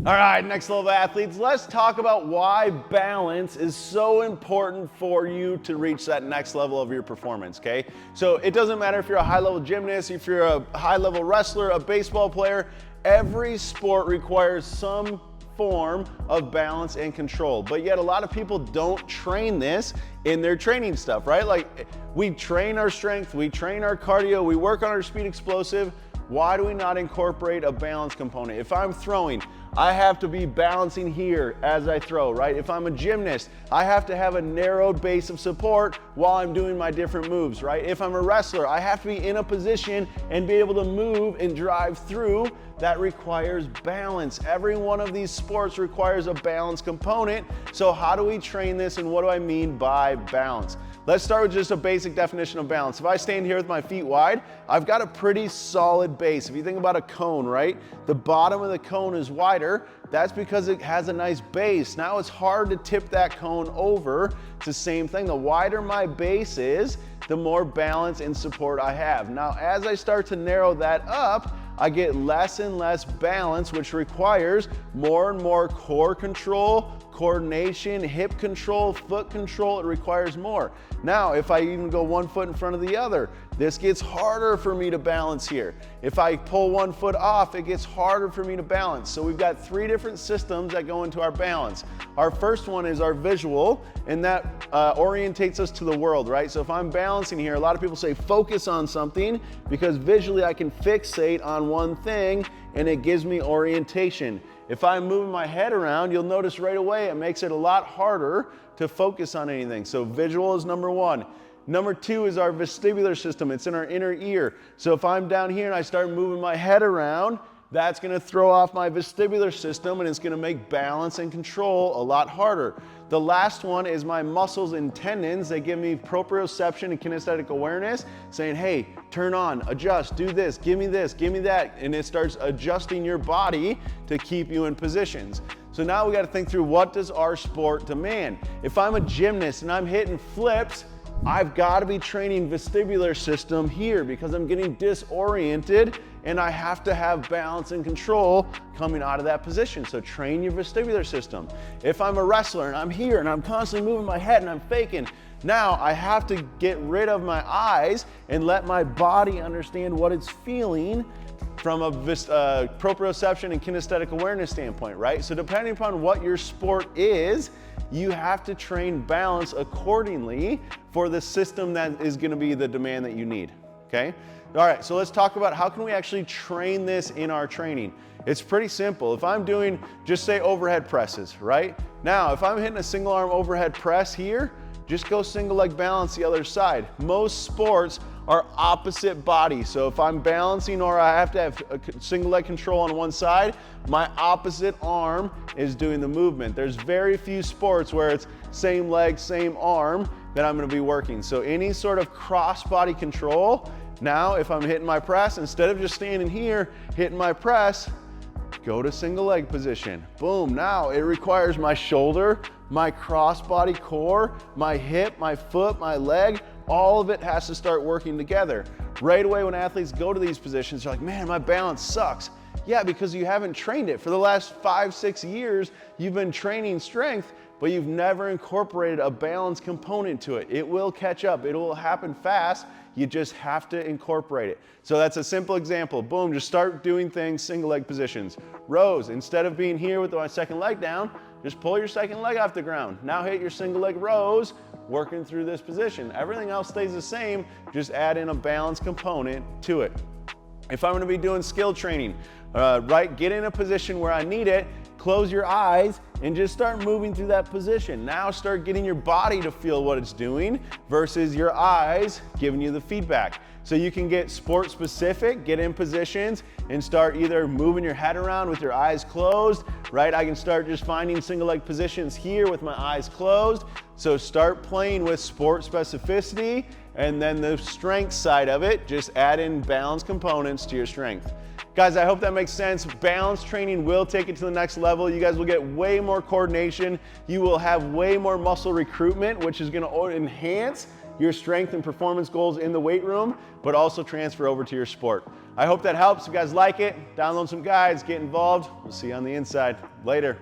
All right, next level athletes, let's talk about why balance is so important for you to reach that next level of your performance, okay? So it doesn't matter if you're a high level gymnast, if you're a high level wrestler, a baseball player, every sport requires some form of balance and control. But yet a lot of people don't train this in their training stuff, right? Like we train our strength, we train our cardio, we work on our speed explosive. Why do we not incorporate a balance component? If I'm throwing, I have to be balancing here as I throw, right? If I'm a gymnast, I have to have a narrowed base of support while I'm doing my different moves, right? If I'm a wrestler, I have to be in a position and be able to move and drive through. That requires balance. Every one of these sports requires a balance component. So how do we train this and what do I mean by balance? Let's start with just a basic definition of balance. If I stand here with my feet wide, I've got a pretty solid base. If you think about a cone, right? The bottom of the cone is wider. That's because it has a nice base. Now it's hard to tip that cone over. It's the same thing. The wider my base is, the more balance and support I have. Now, as I start to narrow that up, I get less and less balance, which requires more and more core control, coordination, hip control, foot control. It requires more. Now, if I even go one foot in front of the other, this gets harder for me to balance here. If I pull one foot off, it gets harder for me to balance. So we've got three different systems that go into our balance. Our first one is our visual, and that orientates us to the world, right? So if I'm balancing here, a lot of people say focus on something because visually I can fixate on one thing and it gives me orientation. If I'm moving my head around, you'll notice right away it makes it a lot harder to focus on anything. So visual is number one. Number two is our vestibular system. It's in our inner ear. So if I'm down here and I start moving my head around, that's going to throw off my vestibular system and it's going to make balance and control a lot harder. The last one is my muscles and tendons. They give me proprioception and kinesthetic awareness, saying, hey, turn on, adjust, do this, give me that. And it starts adjusting your body to keep you in positions. So now we got to think through, what does our sport demand? If I'm a gymnast and I'm hitting flips, I've got to be training vestibular system here because I'm getting disoriented and I have to have balance and control coming out of that position. So train your vestibular system. If I'm a wrestler and I'm here and I'm constantly moving my head and I'm faking, now I have to get rid of my eyes and let my body understand what it's feeling from a proprioception and kinesthetic awareness standpoint, right? So depending upon what your sport is, you have to train balance accordingly for the system that is going to be the demand that you need, okay? All right, so let's talk about how can we actually train this in our training. It's pretty simple. If I'm doing, just say overhead presses, right? Now, if I'm hitting a single arm overhead press here, just go single leg balance the other side. Most sports are opposite body. So if I'm balancing or I have to have a single leg control on one side, my opposite arm is doing the movement. There's very few sports where it's same leg, same arm that I'm gonna be working. So any sort of cross body control, now if I'm hitting my press, instead of just standing here, hitting my press, go to single leg position. Boom, now it requires my shoulder, my cross-body core, my hip, my foot, my leg, all of it has to start working together. Right away when athletes go to these positions, they're like, man, my balance sucks. Yeah, because you haven't trained it. For the last 5-6 years, you've been training strength, but you've never incorporated a balance component to it. It will catch up, it will happen fast, you just have to incorporate it. So that's a simple example. Boom, just start doing things single leg positions. Rows, instead of being here with my second leg down, just pull your second leg off the ground. Now hit your single leg rows, working through this position. Everything else stays the same, just add in a balance component to it. If I'm gonna be doing skill training, right, get in a position where I need it, close your eyes and just start moving through that position. Now start getting your body to feel what it's doing versus your eyes giving you the feedback. So you can get sport specific, get in positions and start either moving your head around with your eyes closed, right? I can start just finding single leg positions here with my eyes closed. So start playing with sport specificity, and then the strength side of it, just add in balance components to your strength. Guys, I hope that makes sense. Balance training will take it to the next level. You guys will get way more coordination. You will have way more muscle recruitment, which is gonna enhance your strength and performance goals in the weight room, but also transfer over to your sport. I hope that helps. If you guys like it, download some guides, get involved. We'll see you on the inside. Later.